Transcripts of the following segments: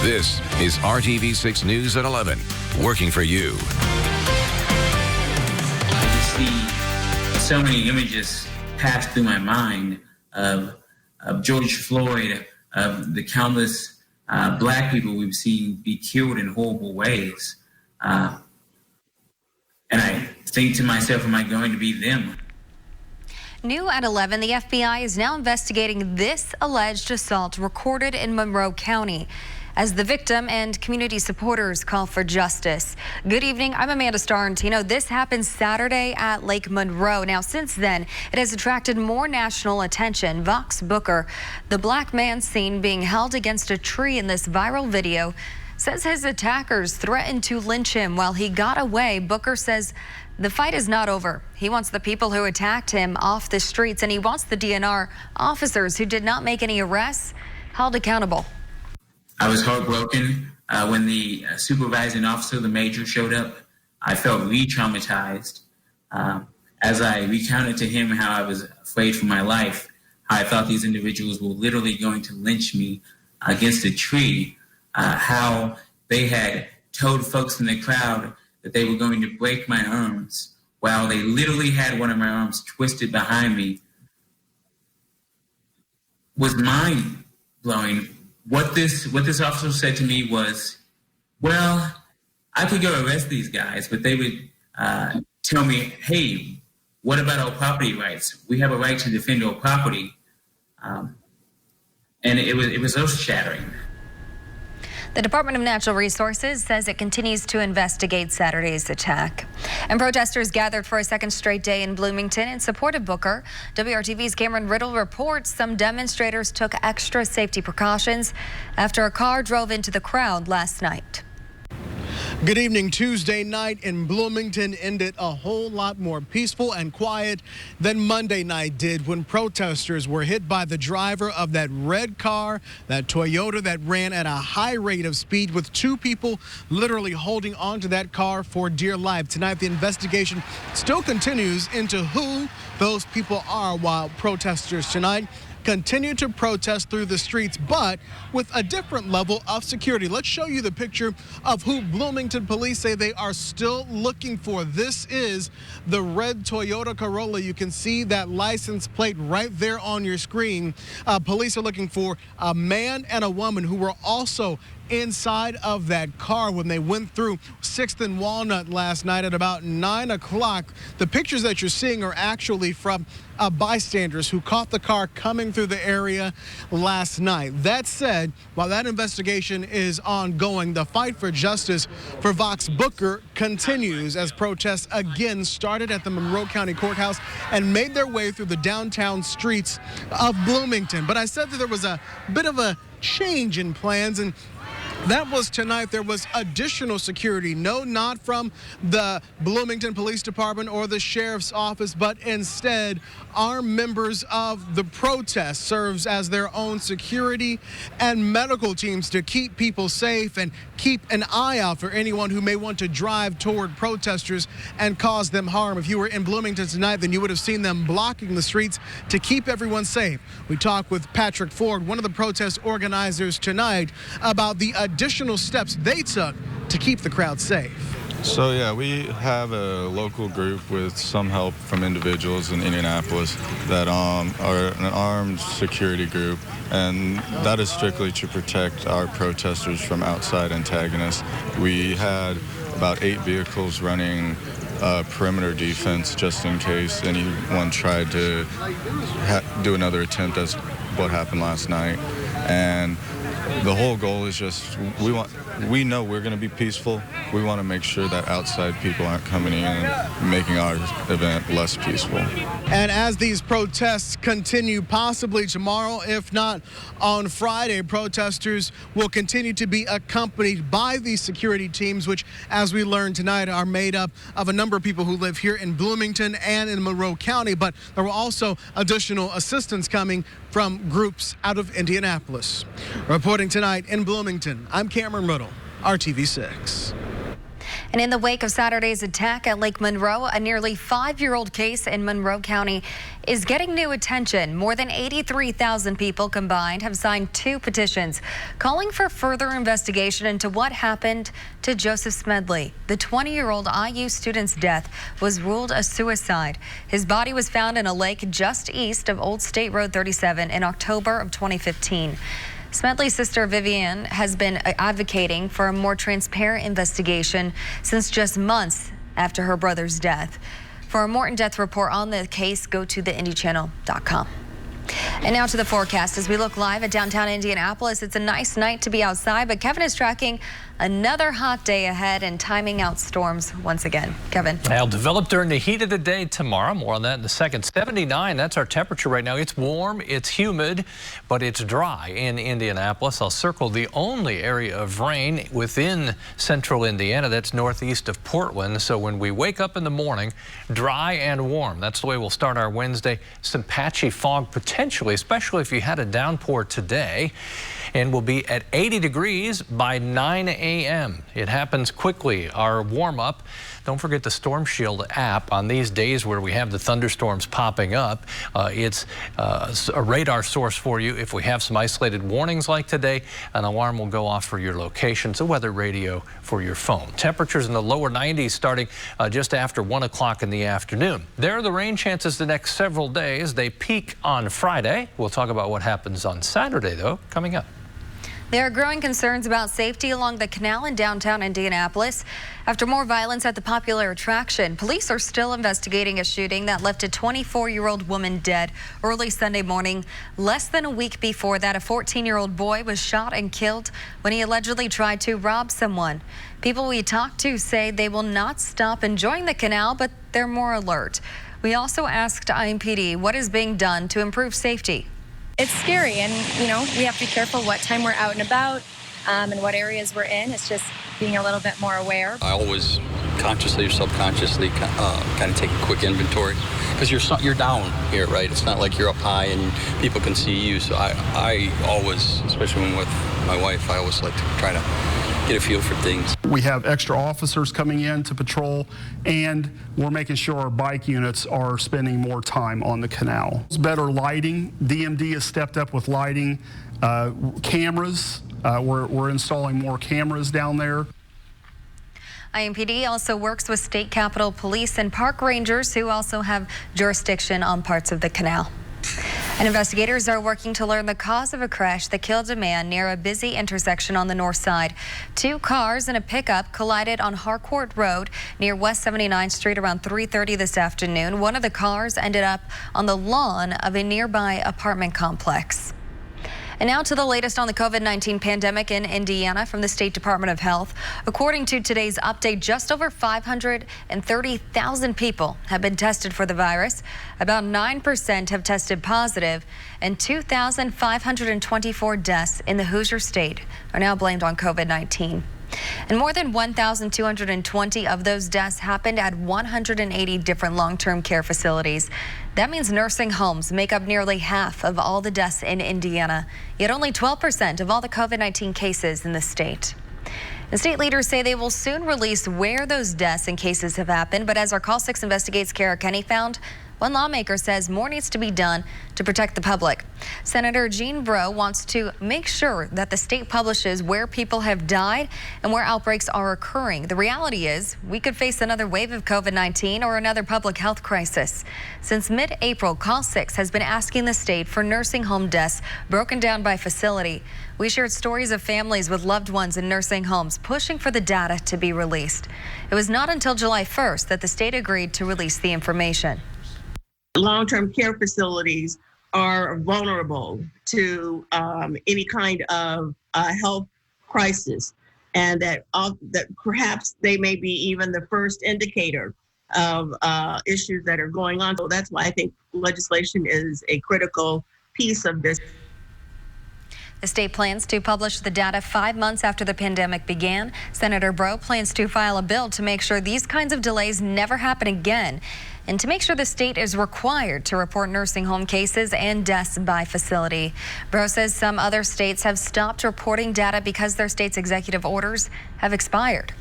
This is RTV6 News at 11, working for you. I just see so many images pass through my mind of George Floyd, of the countless black people we've seen be killed in horrible ways. And I think to myself, am I going to be them? New at 11, the FBI is now investigating this alleged assault recorded in Monroe County as the victim and community supporters call for justice. Good evening, I'm Amanda Starrentino. This happened Saturday at Lake Monroe. Now, since then, it has attracted more national attention. Vox Booker, the black man seen being held against a tree in this viral video, says his attackers threatened to lynch him while he got away. Booker says the fight is not over. He wants the people who attacked him off the streets, and he wants the DNR officers who did not make any arrests held accountable. I was heartbroken when the supervising officer, the major, showed up. I felt re-traumatized as I recounted to him how I was afraid for my life, how I thought these individuals were literally going to lynch me against a tree, how they had told folks in the crowd that they were going to break my arms while they literally had one of my arms twisted behind me. Was mind-blowing. What this officer said to me was, well, I could go arrest these guys, but they would tell me, hey, what about our property rights? We have a right to defend our property. And it was earth-shattering. The Department of Natural Resources says it continues to investigate Saturday's attack. And protesters gathered for a second straight day in Bloomington in support of Booker. WRTV's Cameron Riddle reports some demonstrators took extra safety precautions after a car drove into the crowd last night. Good evening. Tuesday night in Bloomington ended a whole lot more peaceful and quiet than Monday night did when protesters were hit by the driver of that red car, that Toyota that ran at a high rate of speed with two people literally holding onto that car for dear life. Tonight, the investigation still continues into who those people are while protesters tonight continue to protest through the streets, but with a different level of security. Let's show you the picture of who Bloomington police say they are still looking for. This is the red Toyota Corolla. You can see that license plate right there on your screen. Police are looking for a man and a woman who were also inside of that car when they went through 6th and Walnut last night at about 9 o'clock. The pictures that you're seeing are actually from bystanders who caught the car coming through the area last night. That said, while that investigation is ongoing, the fight for justice for Vox Booker continues as protests again started at the Monroe County Courthouse and made their way through the downtown streets of Bloomington. But I said that there was a bit of a change in plans, and that was tonight. There was additional security. No, not from the Bloomington Police Department or the Sheriff's Office, but instead armed members of the protest serves as their own security and medical teams to keep people safe and keep an eye out for anyone who may want to drive toward protesters and cause them harm. If you were in Bloomington tonight, then you would have seen them blocking the streets to keep everyone safe. We talked with Patrick Ford, one of the protest organizers tonight, about the additional steps they took to keep the crowd safe. So yeah, we have a local group with some help from individuals in Indianapolis that are an armed security group, and that is strictly to protect our protesters from outside antagonists. We had about 8 vehicles running perimeter defense just in case anyone tried to do another attempt as what happened last night. And the whole goal is just we know we're going to be peaceful. We want to make sure that outside people aren't coming in and making our event less peaceful. And as these protests continue, possibly tomorrow, if not on Friday, protesters will continue to be accompanied by these security teams, which, as we learned tonight, are made up of a number of people who live here in Bloomington and in Monroe County. But there were also additional assistance coming from groups out of Indianapolis. Reporting tonight in Bloomington, I'm Cameron Riddle, RTV6. And in the wake of Saturday's attack at Lake Monroe, a nearly 5-year-old case in Monroe County is getting new attention. More than 83,000 people combined have signed 2 petitions calling for further investigation into what happened to Joseph Smedley. The 20-year-old IU student's death was ruled a suicide. His body was found in a lake just east of Old State Road 37 in October of 2015. Smedley's sister Vivian has been advocating for a more transparent investigation since just months after her brother's death. For a more in-depth report on the case, go to theindychannel.com. And now to the forecast. As we look live at downtown Indianapolis, it's a nice night to be outside, but Kevin is tracking another hot day ahead and timing out storms once again. Kevin. They'll develop during the heat of the day tomorrow. More on that in a second. 79, that's our temperature right now. It's warm, it's humid, but it's dry in Indianapolis. I'll circle the only area of rain within central Indiana. That's northeast of Portland. So when we wake up in the morning, dry and warm. That's the way we'll start our Wednesday. Some patchy fog potentially, especially if you had a downpour today. And we'll be at 80 degrees by 9 a.m. It happens quickly. Our warm-up. Don't forget the Storm Shield app. On these days where we have the thunderstorms popping up, it's a radar source for you. If we have some isolated warnings like today, an alarm will go off for your location. It's a weather radio for your phone. Temperatures in the lower 90s starting just after 1 o'clock in the afternoon. There are the rain chances the next several days. They peak on Friday. We'll talk about what happens on Saturday, though, coming up. There are growing concerns about safety along the canal in downtown Indianapolis after more violence at the popular attraction. Police are still investigating a shooting that left a 24-year-old woman dead early Sunday morning. Less than a week before that, a 14-year-old boy was shot and killed when he allegedly tried to rob someone. People we talked to say they will not stop enjoying the canal, but they're more alert. We also asked IMPD what is being done to improve safety. It's scary, and we have to be careful what time we're out and about and what areas we're in. It's just being a little bit more aware. I always consciously or subconsciously kind of take a quick inventory because you're down here, right? It's not like you're up high and people can see you. So I always, especially when with my wife, I always like to try to get a feel for things. We have extra officers coming in to patrol, and we're making sure our bike units are spending more time on the canal. It's better lighting. DMD has stepped up with lighting, cameras. We're installing more cameras down there. IMPD also works with State Capitol Police and park rangers who also have jurisdiction on parts of the canal. And investigators are working to learn the cause of a crash that killed a man near a busy intersection on the north side. 2 cars and a pickup collided on Harcourt Road near West 79th Street around 3:30 this afternoon. One of the cars ended up on the lawn of a nearby apartment complex. And now to the latest on the COVID-19 pandemic in Indiana from the State Department of Health. According to today's update, just over 530,000 people have been tested for the virus. About 9% have tested positive, and 2,524 deaths in the Hoosier State are now blamed on COVID-19. And more than 1,220 of those deaths happened at 180 different long-term care facilities. That means nursing homes make up nearly half of all the deaths in Indiana, yet only 12% of all the COVID-19 cases in the state. And state leaders say they will soon release where those deaths and cases have happened, but as our Call 6 Investigates Kara Kenny found, one lawmaker says more needs to be done to protect the public. Senator Jean Breaux wants to make sure that the state publishes where people have died and where outbreaks are occurring. The reality is we could face another wave of COVID-19 or another public health crisis. Since mid-April, Call 6 has been asking the state for nursing home deaths broken down by facility. We shared stories of families with loved ones in nursing homes pushing for the data to be released. It was not until July 1st that the state agreed to release the information. Long-term care facilities are vulnerable to any kind of health crisis, and that perhaps they may be even the first indicator of issues that are going on. So that's why I think legislation is a critical piece of this. The state plans to publish the data 5 months after the pandemic began. Senator Breaux plans to file a bill to make sure these kinds of delays never happen again, and to make sure the state is required to report nursing home cases and deaths by facility. Breaux says some other states have stopped reporting data because their state's executive orders have expired.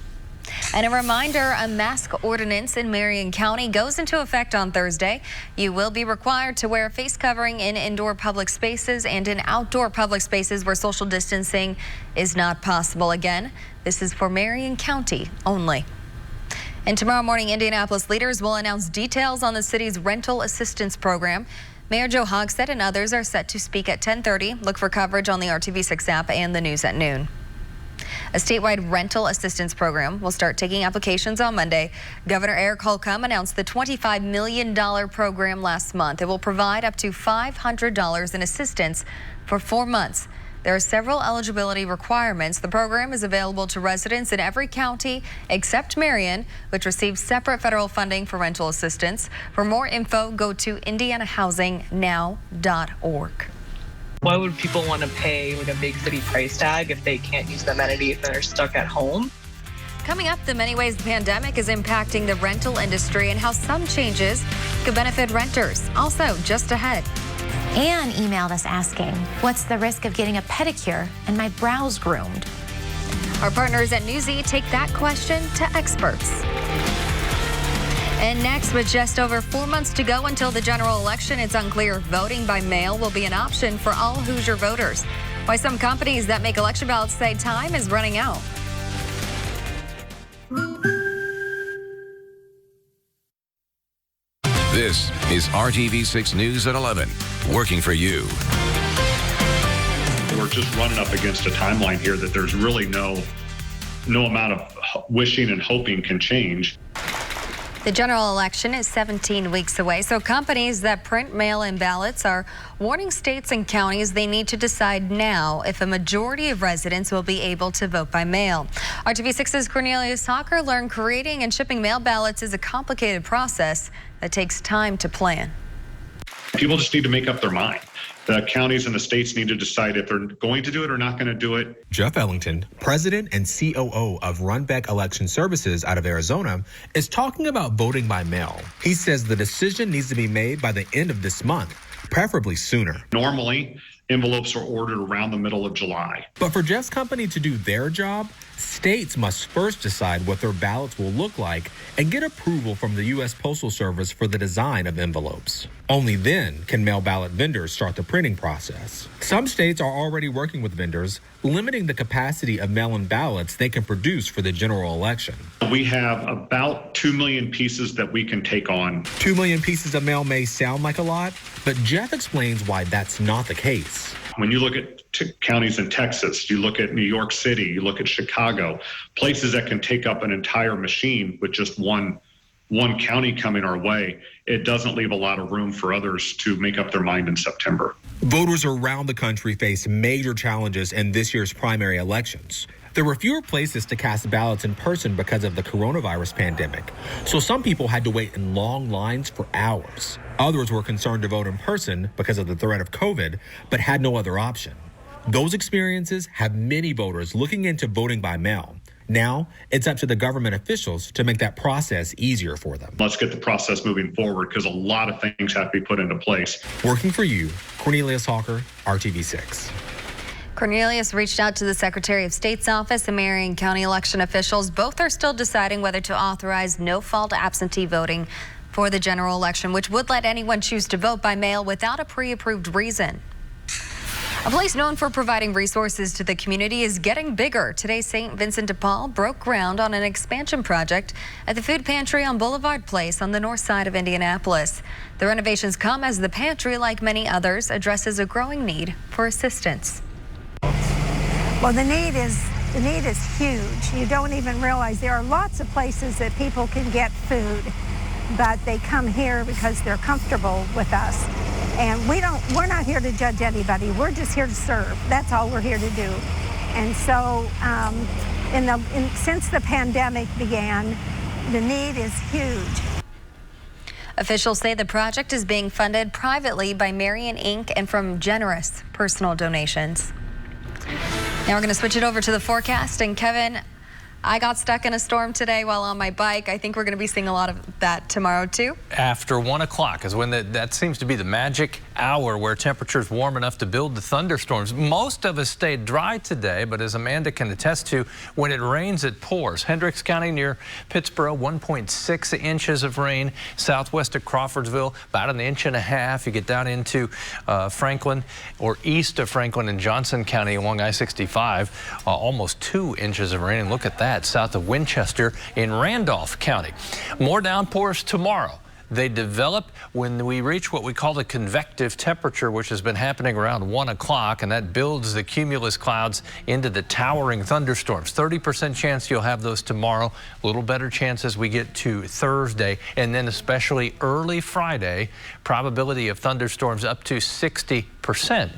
And a reminder, a mask ordinance in Marion County goes into effect on Thursday. You will be required to wear a face covering in indoor public spaces and in outdoor public spaces where social distancing is not possible. Again, this is for Marion County only. And tomorrow morning, Indianapolis leaders will announce details on the city's rental assistance program. Mayor Joe Hogsett and others are set to speak at 10:30. Look for coverage on the RTV6 app and the news at noon. A statewide rental assistance program will start taking applications on Monday. Governor Eric Holcomb announced the $25 million program last month. It will provide up to $500 in assistance for 4 months. There are several eligibility requirements. The program is available to residents in every county except Marion, which receives separate federal funding for rental assistance. For more info, go to indianahousingnow.org. Why would people want to pay like a big city price tag if they can't use the amenities and they're stuck at home? Coming up, the many ways the pandemic is impacting the rental industry and how some changes could benefit renters. Also, just ahead. Anne emailed us asking, what's the risk of getting a pedicure and my brows groomed? Our partners at Newsy take that question to experts. And next, with just over 4 months to go until the general election, it's unclear if voting by mail will be an option for all Hoosier voters. Why some companies that make election ballots say time is running out. This is RTV6 News at 11, working for you. We're just running up against a timeline here that there's really no amount of wishing and hoping can change. The general election is 17 weeks away, so companies that print mail-in ballots are warning states and counties they need to decide now if a majority of residents will be able to vote by mail. RTV6's Cornelius Hawker learned creating and shipping mail ballots is a complicated process that takes time to plan. People just need to make up their mind. The counties and the states need to decide if they're going to do it or not going to do it. Jeff Ellington, president and COO of Runbeck Election Services out of Arizona, is talking about voting by mail. He says the decision needs to be made by the end of this month, preferably sooner. Normally, envelopes are ordered around the middle of July. But for Jeff's company to do their job, states must first decide what their ballots will look like and get approval from the U.S. Postal Service for the design of envelopes. Only then can mail ballot vendors start the printing process. Some states are already working with vendors, limiting the capacity of mail-in ballots they can produce for the general election. We have about 2 million pieces that we can take on. 2 million pieces of mail may sound like a lot, but Jeff explains why that's not the case. When you look at counties in Texas, you look at New York City, you look at Chicago, places that can take up an entire machine with just one county coming our way, it doesn't leave a lot of room for others to make up their mind in September. Voters around the country face major challenges in this year's primary elections. There were fewer places to cast ballots in person because of the coronavirus pandemic, so some people had to wait in long lines for hours. Others were concerned to vote in person because of the threat of COVID, but had no other option. Those experiences have many voters looking into voting by mail. Now, it's up to the government officials to make that process easier for them. Let's get the process moving forward because a lot of things have to be put into place. Working for you, Cornelius Hawker, RTV6. Cornelius reached out to the Secretary of State's office and Marion County election officials. Both are still deciding whether to authorize no-fault absentee voting for the general election, which would let anyone choose to vote by mail without a pre-approved reason. A place known for providing resources to the community is getting bigger. Today, St. Vincent de Paul broke ground on an expansion project at the food pantry on Boulevard Place on the north side of Indianapolis. The renovations come as the pantry, like many others, addresses a growing need for assistance. Well, the need is huge. You don't even realize there are lots of places that people can get food, but they come here because they're comfortable with us. And we're not here to judge anybody. We're just here to serve. That's all we're here to do. And so since the pandemic began, the need is huge. Officials say the project is being funded privately by Marion Inc. and from generous personal donations. Now we're going to switch it over to the forecast. And Kevin, I got stuck in a storm today while on my bike. I think we're going to be seeing a lot of that tomorrow too. After 1 o'clock is when that seems to be the magic hour where temperatures warm enough to build the thunderstorms. Most of us stayed dry today, but as Amanda can attest to, when it rains, it pours. Hendricks County near Pittsburgh, 1.6 inches of rain. Southwest of Crawfordsville, about 1.5 inches. You get down into Franklin or east of Franklin and Johnson County along I-65, almost 2 inches of rain. And look at that, south of Winchester in Randolph County. More downpours tomorrow. They develop when we reach what we call the convective temperature, which has been happening around 1 o'clock, and that builds the cumulus clouds into the towering thunderstorms. 30% chance you'll have those tomorrow, a little better chance as we get to Thursday, and then especially early Friday, probability of thunderstorms up to 60%.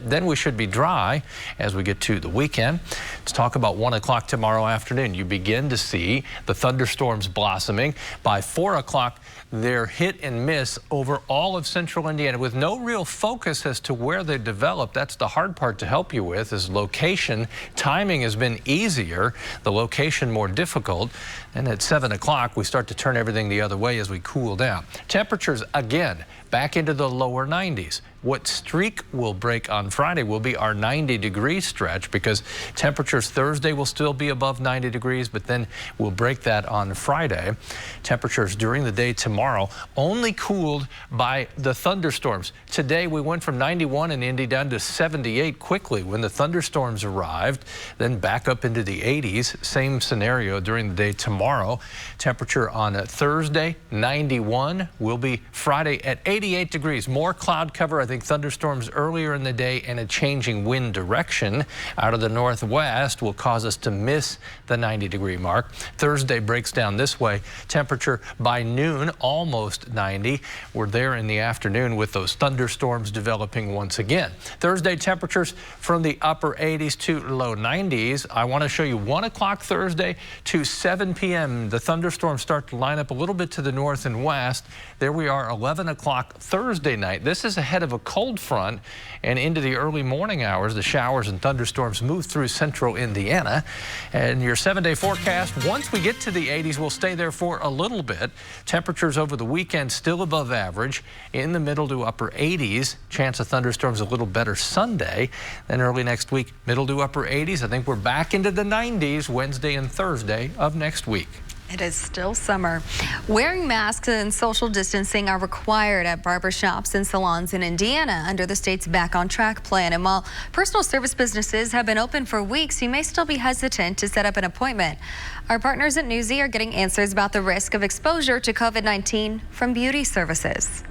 Then we should be dry as we get to the weekend. Let's talk about 1 o'clock tomorrow afternoon. You begin to see the thunderstorms blossoming. By 4 o'clock, they're hit and miss over all of central Indiana with no real focus as to where they develop. That's the hard part to help you with is location. Timing has been easier, the location more difficult. And at 7 o'clock, we start to turn everything the other way as we cool down. Temperatures, again, back into the lower 90s. What streak will break on Friday will be our 90-degree stretch because temperatures Thursday will still be above 90 degrees, but then we'll break that on Friday. Temperatures during the day tomorrow only cooled by the thunderstorms. Today we went from 91 in Indy down to 78 quickly when the thunderstorms arrived, then back up into the 80s. Same scenario during the day tomorrow. Temperature on Thursday, 91, will be Friday at 88 degrees. More cloud cover. I think thunderstorms earlier in the day and a changing wind direction out of the northwest will cause us to miss the 90-degree mark. Thursday breaks down this way. Temperature by noon, almost 90. We're there in the afternoon with those thunderstorms developing once again. Thursday temperatures from the upper 80s to low 90s. I want to show you 1 o'clock Thursday to 7 p.m. The thunderstorms start to line up a little bit to the north and west. There we are, 11 o'clock Thursday night. This is ahead of a cold front, and into the early morning hours, the showers and thunderstorms move through central Indiana. And your 7-day forecast, once we get to the 80s, we'll stay there for a little bit. Temperatures over the weekend still above average, in the middle to upper 80s. Chance of thunderstorms a little better Sunday. Then early next week, middle to upper 80s. I think we're back into the 90s Wednesday and Thursday of next week. It is still summer. Wearing masks and social distancing are required at barbershops and salons in Indiana under the state's Back on Track plan. And while personal service businesses have been open for weeks, you may still be hesitant to set up an appointment. Our partners at Newsy are getting answers about the risk of exposure to COVID-19 from beauty services.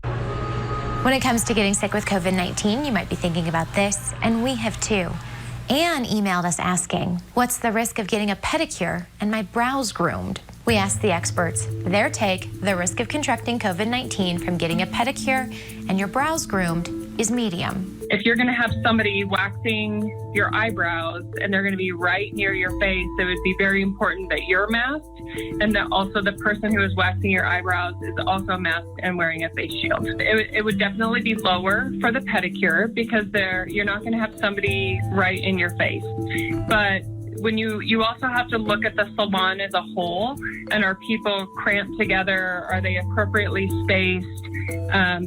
When it comes to getting sick with COVID-19, you might be thinking about this, and we have too. Anne emailed us asking, what's the risk of getting a pedicure and my brows groomed? We asked the experts their take. The risk of contracting COVID-19 from getting a pedicure and your brows groomed is medium. If you're going to have somebody waxing your eyebrows and they're going to be right near your face, it would be very important that you're masked and that also the person who is waxing your eyebrows is also masked and wearing a face shield. It would definitely be lower for the pedicure because you're not going to have somebody right in your face. But when you also have to look at the salon as a whole, and are people cramped together? Are they appropriately spaced?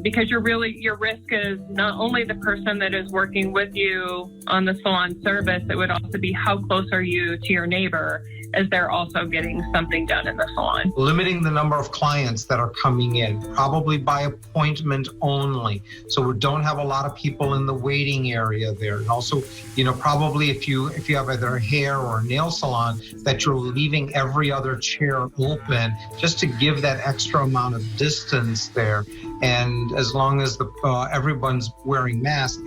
Because your risk is not only the person that is working with you on the salon service, it would also be how close are you to your neighbor as they're also getting something done in the salon. Limiting the number of clients that are coming in, probably by appointment only. So we don't have a lot of people in the waiting area there. And also, probably if you have either a hair or a nail salon, that you're leaving every other chair open just to give that extra amount of distance there. And as long as everyone's wearing masks,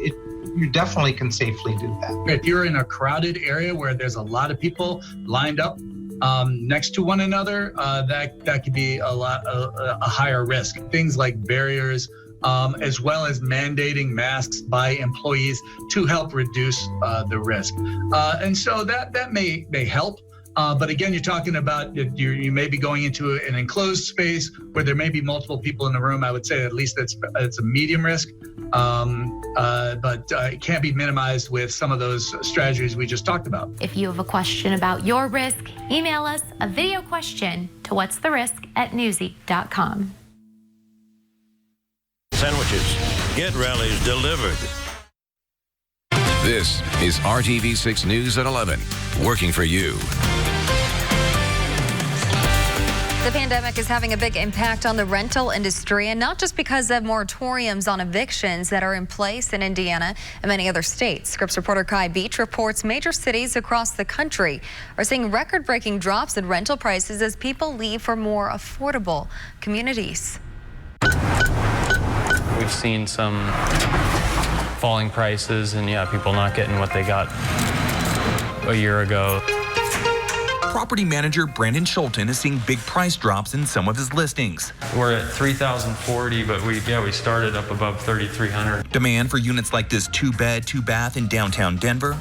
you definitely can safely do that. If you're in a crowded area where there's a lot of people lined up next to one another, that could be a higher risk. Things like barriers, as well as mandating masks by employees to help reduce the risk. And so that may help. But again, you're talking about you may be going into an enclosed space where there may be multiple people in the room. I would say at least it's a medium risk, but it can't be minimized with some of those strategies we just talked about. If you have a question about your risk, email us a video question to what'stherisk@newsy.com. Sandwiches. Get rallies delivered. This is RTV6 News at 11, working for you. The pandemic is having a big impact on the rental industry, and not just because of moratoriums on evictions that are in place in Indiana and many other states. Scripps reporter Kai Beach reports major cities across the country are seeing record-breaking drops in rental prices as people leave for more affordable communities. We've seen some falling prices and people not getting what they got a year ago. Property manager Brandon Schulten is seeing big price drops in some of his listings. We're at $3,040, but we started up above $3,300. Demand for units like this 2-bed, 2-bath in downtown Denver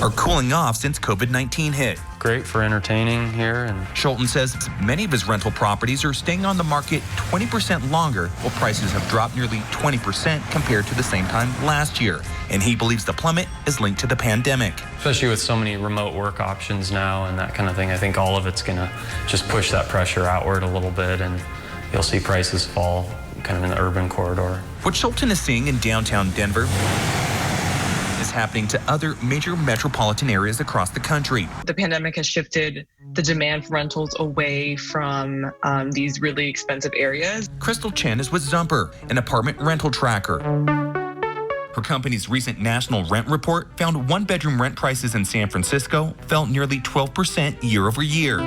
are cooling off since COVID-19 hit. Great for entertaining here. And Schulten says many of his rental properties are staying on the market 20% longer, while prices have dropped nearly 20% compared to the same time last year. And he believes the plummet is linked to the pandemic. Especially with so many remote work options now and that kind of thing, I think all of it's going to just push that pressure outward a little bit, and you'll see prices fall kind of in the urban corridor. What Schulten is seeing in downtown Denver is happening to other major metropolitan areas across the country. The pandemic has shifted the demand for rentals away from these really expensive areas. Crystal Chen is with Zumper, an apartment rental tracker. Her company's recent national rent report found one-bedroom rent prices in San Francisco fell nearly 12% year over year,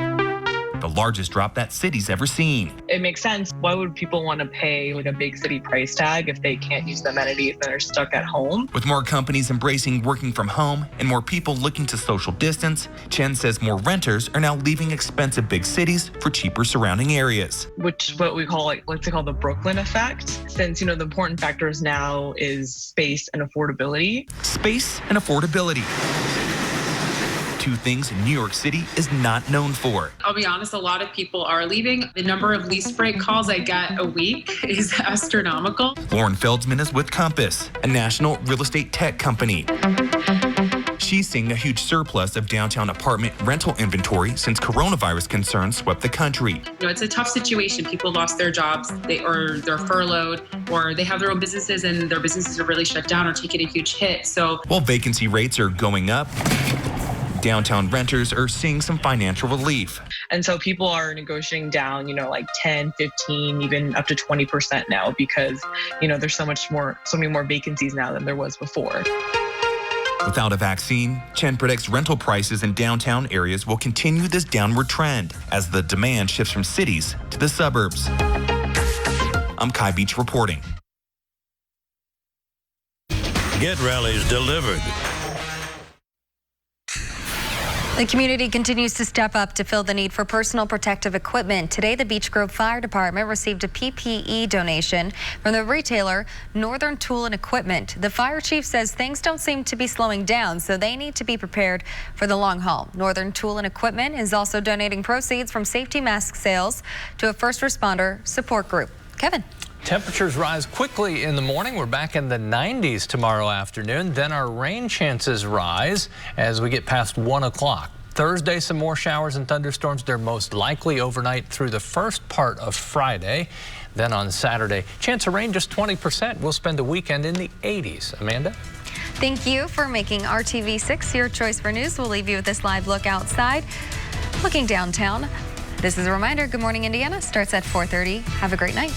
the largest drop that city's ever seen. It makes sense. Why would people want to pay like a big city price tag if they can't use the amenities and are stuck at home? With more companies embracing working from home and more people looking to social distance, Chen says more renters are now leaving expensive big cities for cheaper surrounding areas. Which what we call the Brooklyn effect. Since, the important factors now is space and affordability. Space and affordability. Two things New York City is not known for. I'll be honest, a lot of people are leaving. The number of lease break calls I get a week is astronomical. Lauren Feldsman is with Compass, a national real estate tech company. She's seeing a huge surplus of downtown apartment rental inventory since coronavirus concerns swept the country. It's a tough situation. People lost their jobs, or they're furloughed, or they have their own businesses and their businesses are really shut down or taking a huge hit. So while vacancy rates are going up, downtown renters are seeing some financial relief. And so people are negotiating down, like 10, 15, even up to 20% now because, there's so many more vacancies now than there was before. Without a vaccine, Chen predicts rental prices in downtown areas will continue this downward trend as the demand shifts from cities to the suburbs. I'm Kai Beach reporting. Get rallies delivered. The community continues to step up to fill the need for personal protective equipment. Today, the Beech Grove Fire Department received a PPE donation from the retailer Northern Tool and Equipment. The fire chief says things don't seem to be slowing down, so they need to be prepared for the long haul. Northern Tool and Equipment is also donating proceeds from safety mask sales to a first responder support group. Kevin. Temperatures rise quickly in the morning. We're back in the 90s tomorrow afternoon. Then our rain chances rise as we get past 1 o'clock. Thursday, some more showers and thunderstorms. They're most likely overnight through the first part of Friday. Then on Saturday, chance of rain just 20%. We'll spend the weekend in the 80s. Amanda? Thank you for making RTV6 your choice for news. We'll leave you with this live look outside. Looking downtown. This is a reminder, Good Morning Indiana starts at 4:30. Have a great night.